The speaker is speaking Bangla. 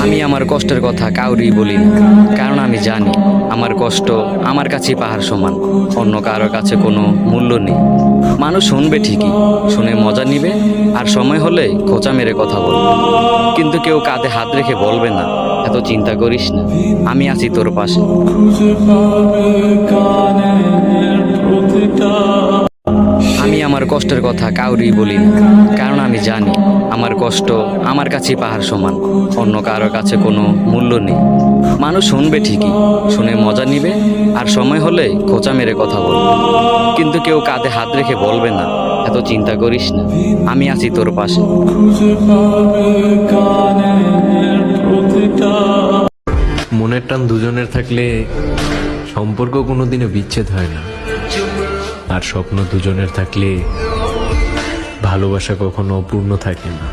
আমি আমার কষ্টের কথা কাউরি বলি না, কারণ আমি জানি আমার কষ্ট আমার কাছে পাহাড় সমান, অন্য কারোর কাছে কোনো মূল্য নেই। মানুষ শুনবে ঠিকই, শুনে মজা নিবে, আর সময় হলে খোঁচা মেরে কথা বলবে, কিন্তু কেউ কাঁধে হাত রেখে বলবে না এত চিন্তা করিস না, আমি আছি তোর পাশে। আমি আমার কষ্টের কথা কাউরি বলি না, কারণ আমি জানি আমার কষ্ট আমার কাছে পাহাড় সমান, অন্য কারোর কাছে কোনো মূল্য নেই। মানুষ শুনবে ঠিকই, শুনে মজা নিবে, আর সময় হলে খোঁচা মেরে কথা বলবে, কিন্তু কেউ কাঁধে হাত রেখে বলবে না এত চিন্তা করিস না, আমি আছি তোর পাশে। মনের টান দুজনের থাকলে সম্পর্ক কোনোদিনও বিচ্ছেদ হয় না, আর স্বপ্ন দুজনের থাকলে ভালোবাসা কখনো অপূর্ণ থাকে না।